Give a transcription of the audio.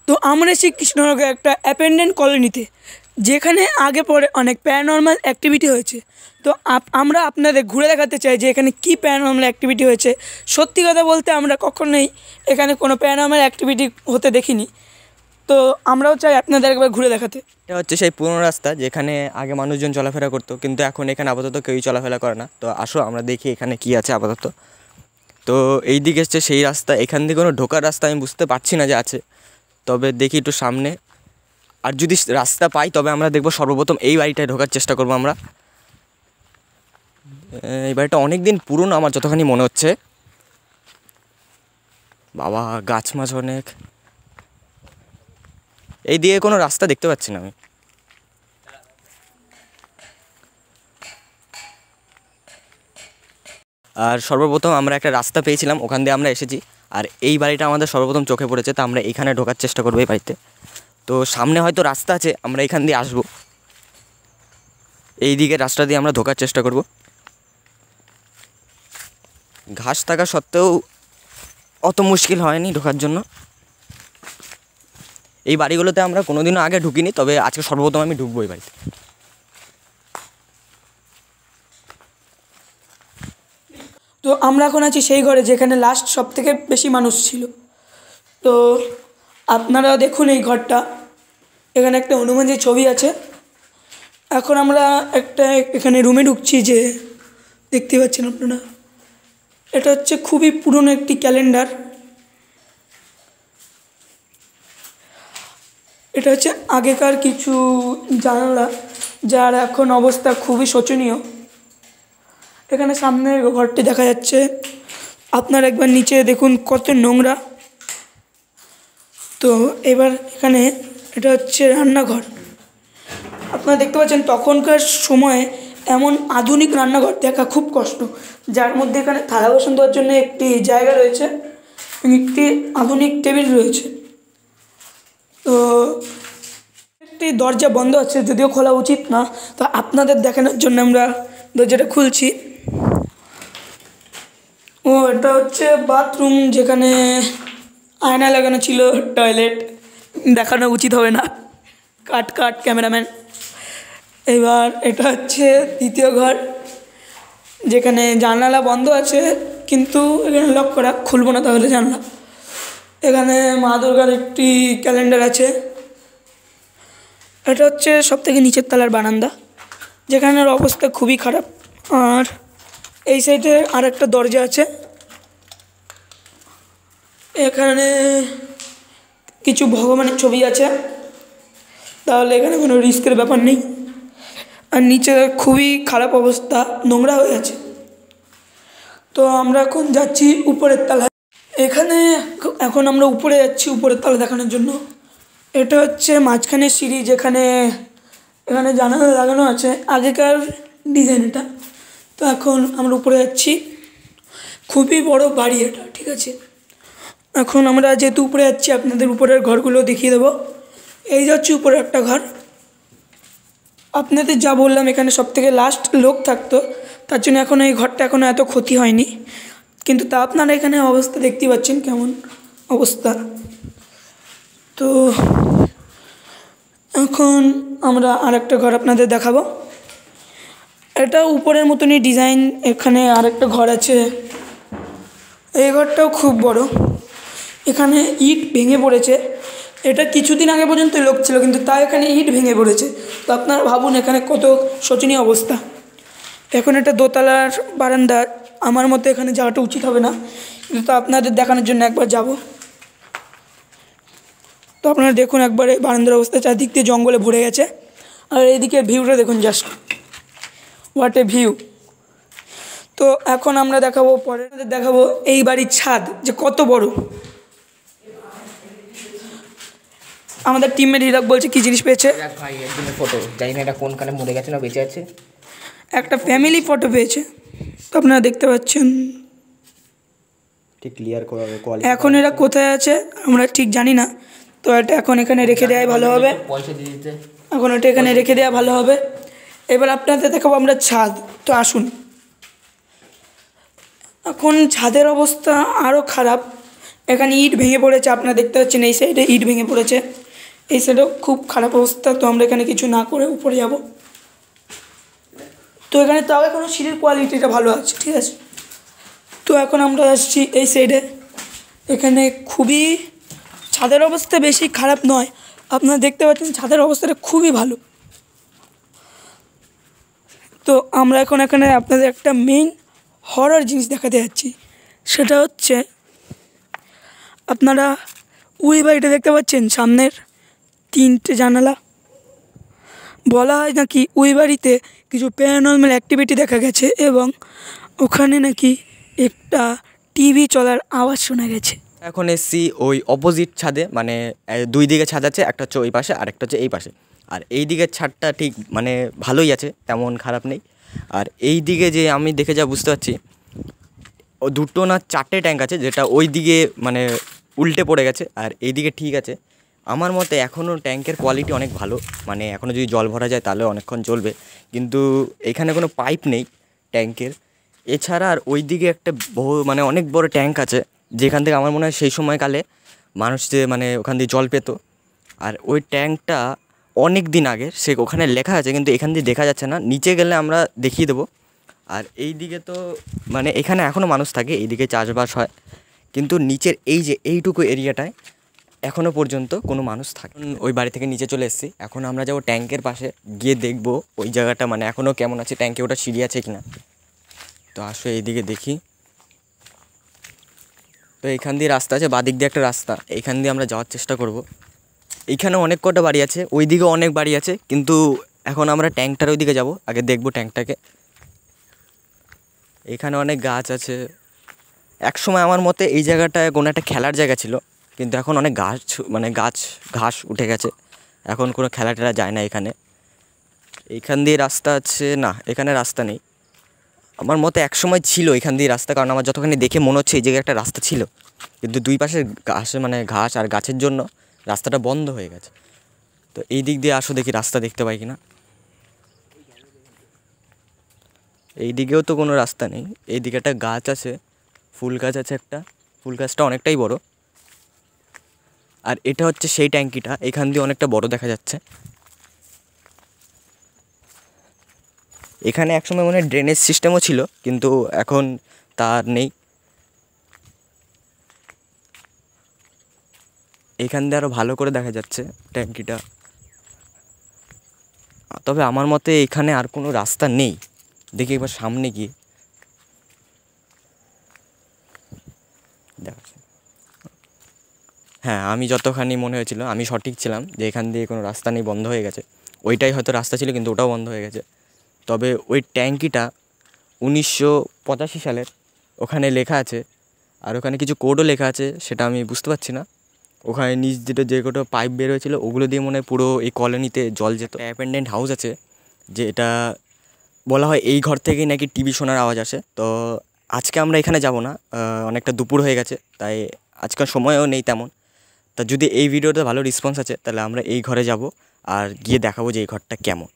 তো আমরা এসেছি কৃষ্ণনগরের একটা অ্যাপেন্ডেন্ট কলোনিতে, যেখানে আগে পরে অনেক প্যারানর্মাল অ্যাক্টিভিটি হয়েছে। তো আমরা আপনাদের ঘুরে দেখাতে চাই যে এখানে কী প্যারানর্মাল অ্যাক্টিভিটি হয়েছে। সত্যি কথা বলতে আমরা কখনোই এখানে কোনো প্যারানর্মাল অ্যাক্টিভিটি হতে দেখিনি। তো আমরাও চাই আপনাদের একবার ঘুরে দেখাতে। এটা হচ্ছে সেই পুরনো রাস্তা যেখানে আগে মানুষজন চলাফেরা করতো, কিন্তু এখন এখানে আপাতত কেউই চলাফেরা করে না। তো আসো আমরা দেখি এখানে কি আছে আপাতত। তো এই দিকে হচ্ছে সেই রাস্তা, এখান থেকে কোনো ঢোকার রাস্তা আমি বুঝতে পারছি না যে আছে, তবে দেখি একটু সামনে। আর যদি রাস্তা পাই তবে আমরা দেখবো সর্বপ্রথম এই বাড়িটায় ঢোকার চেষ্টা করবো আমরা। এই বাড়িটা অনেক দিন পুরনো আমার যতখানি মনে হচ্ছে। বাবা, গাছ মাছ অনেক। এই দিকে কোনো রাস্তা দেখতে পাচ্ছি না আমি। আর সর্বপ্রথম আমরা একটা রাস্তা পেয়েছিলাম, ওখান দিয়ে আমরা এসেছি। আর এই বাড়িটা আমাদের সর্বপ্রথম চোখে পড়েছে, তো আমরা এখানে ঢোকার চেষ্টা করবো এই বাড়িতে। তো সামনে হয়তো রাস্তা আছে, আমরা এখান দিয়ে আসবো। এই দিকে রাস্তা দিয়ে আমরা ঢোকার চেষ্টা করব। ঘাস থাকা সত্ত্বেও অত মুশকিল হয়নি ঢোকার জন্য। এই বাড়িগুলোতে আমরা কোনোদিনও আগে ঢুকিনি, তবে আজকে সর্বপ্রথম আমি ঢুকবো এই বাড়িতে। তো আমরা এখন আছি সেই ঘরে যেখানে লাস্ট সবথেকে বেশি মানুষ ছিল। তো আপনারা দেখুন এই ঘরটা, এখানে একটা হনুমানজির ছবি আছে। এখন আমরা একটা এখানে রুমে ঢুকছি, যে দেখতে পাচ্ছেন আপনারা, এটা হচ্ছে খুবই পুরনো একটি ক্যালেন্ডার। এটা হচ্ছে আগেকার কিছু জানালা, যার এখন অবস্থা খুবই শোচনীয়। এখানে সামনের ঘরটি দেখা যাচ্ছে, আপনারা একবার নিচে দেখুন কত নোংরা। তো এবার এখানে এটা হচ্ছে রান্নাঘর। আপনারা দেখতে পাচ্ছেন তখনকার সময়ে এমন আধুনিক রান্নাঘর দেখা খুব কষ্ট, যার মধ্যে এখানে থালা বাসন দেওয়ার জন্য একটি জায়গা রয়েছে, একটি আধুনিক টেবিল রয়েছে। তো একটি দরজা বন্ধ আছে, যদিও খোলা উচিত না, তো আপনাদের দেখানোর জন্য আমরা দরজাটা খুলছি। ও এটা হচ্ছে বাথরুম, যেখানে আয়না লাগানো ছিল, টয়লেট দেখানো উচিত হবে না, কাট ক্যামেরাম্যান। এবার এটা হচ্ছে দ্বিতীয় ঘর, যেখানে জানালা বন্ধ আছে, কিন্তু এখানে লক করা, খুলবো না তাহলে জানলা। এখানে মা দুর্গার একটি ক্যালেন্ডার আছে। এটা হচ্ছে সবথেকে নিচের তলার বারান্দা, যেখানের অবস্থা খুবই খারাপ। আর এই সাইডে আর একটা দরজা আছে, এখানে কিছু ভগবানের ছবি আছে, তাহলে এখানে কোনো রিস্কের ব্যাপার নেই। আর নিচে খুবই খারাপ অবস্থা, নোংরা হয়ে আছে। তো আমরা এখন যাচ্ছি উপরের তলায়। এখানে এখন আমরা উপরে যাচ্ছি উপরের তলা দেখানোর জন্য। এটা হচ্ছে মাঝখানের সিঁড়ি, যেখানে এখানে জানালা লাগানো আছে, আগেকার ডিজাইন এটা। তো এখন আমরা উপরে যাচ্ছি, খুবই বড় বাড়ি এটা, ঠিক আছে। এখন আমরা যেহেতু উপরে যাচ্ছি, আপনাদের উপরের ঘরগুলো দেখিয়ে দেবো। এই যাচ্ছি উপরে একটা ঘর। আপনাদের যা বললাম, এখানে সবথেকে লাস্ট লোক থাকতো, তার জন্য এখন এই ঘরটা এখনও এত ক্ষতি হয়নি, কিন্তু তা আপনারা এখানে অবস্থা দেখতে পাচ্ছেন কেমন অবস্থা। তো এখন আমরা আর একটা ঘর আপনাদের দেখাবো। এটা উপরের মতনই ডিজাইন, এখানে আর একটা ঘর আছে। এই ঘরটাও খুব বড়, এখানে ইট ভেঙে পড়েছে। এটা কিছুদিন আগে পর্যন্ত লোক ছিল, কিন্তু তা এখানে ইট ভেঙে পড়েছে। তো আপনারা ভাবুন এখানে কত শোচনীয় অবস্থা। এখন এটা দোতলার বারান্দা, আমার মতে এখানে যাওয়াটা উচিত হবে না, কিন্তু আপনাদের দেখানোর জন্য একবার যাব। তো আপনারা দেখুন একবার এই বারান্দার অবস্থা, চারদিক দিয়ে জঙ্গলে ভরে গেছে। আর এইদিকে ভিউটা দেখুন, জাস্ট হোয়াট এ ভিউ। তো এখন আমরা দেখাবো, পরে দেখাবো এই বাড়ির ছাদ যে কত বড়। আমাদের টিমমেট হিরাক বলছে কি জিনিস পেয়েছে। ভাই একদিনের ফটো, জানি না এটা কোনখানে মরে গেছে না বেঁচে আছে। একটা ফ্যামিলি ফটো পেয়েছে, তো আপনারা দেখতে পাচ্ছেন। ঠিক ক্লিয়ার করা হবে। এখন এরা কোথায় আছে আমরা ঠিক জানি না, তো এটা এখন এখানে রেখে দেওয়াই ভালো হবে। পয়সা দিয়ে দিতে, এখন এটা এখানে রেখে দেওয়া ভালো হবে। এবার আপনাদের দেখাবো আমরা ছাদ। তো আসুন, এখন ছাদের অবস্থা আরও খারাপ, এখানে ইট ভেঙে পড়েছে, আপনারা দেখতে পাচ্ছেন এই সাইডে ইট ভেঙে পড়েছে, এই সাইডেও খুব খারাপ অবস্থা। তো আমরা এখানে কিছু না করে উপরে যাব। তো এখানে তাও এখনও সিঁড়ির কোয়ালিটিটা ভালো আছে, ঠিক আছে। তো এখন আমরা আসছি এই সাইডে, এখানে খুবই ছাদের অবস্থা বেশি খারাপ নয়, আপনারা দেখতে পাচ্ছেন ছাদের অবস্থাটা খুবই ভালো। তো আমরা এখন এখানে আপনাদের একটা মেইন হরর জিনিস দেখাতে যাচ্ছি, সেটা হচ্ছে আপনারা ওই বাড়িটা দেখতে পাচ্ছেন সামনের 3টে জানালা, বলা হয় নাকি ওই বাড়িতে কিছু প্যারানর্মাল অ্যাক্টিভিটি দেখা গেছে এবং ওখানে নাকি একটা টিভি চলার আওয়াজ শোনা গেছে। এখন এসছি ওই অপোজিট ছাদে, মানে 2 দিকে ছাদ আছে, একটা হচ্ছে ওই পাশে আর একটা হচ্ছে এই পাশে। আর এই দিকের ছাদটা ঠিক মানে ভালোই আছে, তেমন খারাপ নেই। আর এই দিকে যে আমি দেখে যা বুঝতে পারছি, ও 2টো না 4টে ট্যাঙ্ক আছে, যেটা ওই দিকে মানে উল্টে পড়ে গেছে, আর এই দিকে ঠিক আছে। আমার মতে এখনও ট্যাঙ্কের কোয়ালিটি অনেক ভালো, মানে এখনও যদি জল ভরা যায় তাহলে অনেকক্ষণ চলবে, কিন্তু এখানে কোনো পাইপ নেই ট্যাঙ্কের। এছাড়া আর ওই দিকে একটা মানে অনেক বড় ট্যাঙ্ক আছে, যেখান থেকে আমার মনে হয় সেই সময়কালে মানুষ যে মানে ওখান দিয়ে জল পেত। আর ওই ট্যাঙ্কটা অনেক দিন আগে, সে ওখানে লেখা আছে কিন্তু এখান দিয়ে দেখা যাচ্ছে না, নিচে গেলে আমরা দেখিয়ে দেবো। আর এই দিকে তো মানে এখানে এখনও মানুষ থাকে, এইদিকে চাষবাস হয়, কিন্তু নিচের এই যে এইটুকু এরিয়াটায় এখনও পর্যন্ত কোনো মানুষ থাকে। ওই বাড়ি থেকে নিচে চলে এসেছি, এখন আমরা যাবো ট্যাঙ্কের পাশে গিয়ে দেখবো ওই জায়গাটা মানে এখনও কেমন আছে, ট্যাঙ্কে ওটা সিঁড়ি আছে কিনা। তো আসো এইদিকে দেখি। তো এইখান দিয়ে রাস্তা আছে, বাদিক দিয়ে একটা রাস্তা, এইখান দিয়ে আমরা যাওয়ার চেষ্টা করব। এইখানে অনেক কটা বাড়ি আছে, ওই দিকে অনেক বাড়ি আছে, কিন্তু এখন আমরা ট্যাঙ্কটার ওই দিকে যাবো, আগে দেখবো ট্যাঙ্কটাকে। এখানে অনেক গাছ আছে। এক সময় আমার মতে এই জায়গাটায় কোনো একটা খেলার জায়গা ছিল, কিন্তু এখন অনেক গাছ মানে ঘাস উঠে গেছে, এখন কোনো খেলা টেলা যায় না এখানে। এইখান দিয়ে রাস্তা আছে না, এখানে রাস্তা নেই। আমার মতে এক সময় ছিল এখান দিয়ে রাস্তা, কারণ আমার যতখানি দেখে মনে হচ্ছে এই জায়গায় একটা রাস্তা ছিল, কিন্তু 2 পাশে ঘাস আর গাছের জন্য রাস্তাটা বন্ধ হয়ে গেছে। তো এই দিক দিয়ে আসো, দেখি রাস্তা দেখতে পাই কিনা। এই দিকেও তো কোনো রাস্তা নেই। এই দিকে একটা গাছ আছে, ফুল গাছ আছে একটা, ফুল গাছটা অনেকটাই বড়। আর এটা হচ্ছে সেই ট্যাঙ্কিটা, এখান দিয়ে অনেকটা বড় দেখা যাচ্ছে। এখানে একসময় মনে হয় ড্রেনেজ সিস্টেমও ছিল, কিন্তু এখন তার নেই। এখান দিয়ে আরও ভালো করে দেখা যাচ্ছে ট্যাঙ্কিটা। তবে আমার মতে এখানে আর কোনো রাস্তা নেই, দেখি একবার সামনে গিয়ে দেখাচ্ছি। হ্যাঁ, আমি যতখানি মনে হয়েছিল আমি সঠিক ছিলাম যে এখান দিয়ে কোনো রাস্তা নেই, বন্ধ হয়ে গেছে। ওইটাই হয়তো রাস্তা ছিল, কিন্তু ওটাও বন্ধ হয়ে গেছে। তবে ওই ট্যাঙ্কিটা 1985 সালের, ওখানে লেখা আছে। আর ওখানে কিছু কোডও লেখা আছে, সেটা আমি বুঝতে পারছি না। ওখানে নিচ দিয়ে যে কটা পাইপ বের হয়েছিল ওগুলো দিয়ে মনে হয় পুরো এই কলোনিতে জল যেত। অ্যাপেন্ডেন্ট হাউস আছে, যে এটা বলা হয় এই ঘর থেকেই নাকি টিভি শোনার আওয়াজ আসে। তো আজকে আমরা এখানে যাব না, অনেকটা দুপুর হয়ে গেছে, তাই আজকাল সময়ও নেই তেমন। তা যদি এই ভিডিওতে ভালো রেসপন্স আছে তাহলে আমরা এই ঘরে যাব আর গিয়ে দেখাবো যে এই ঘরটা কেমন।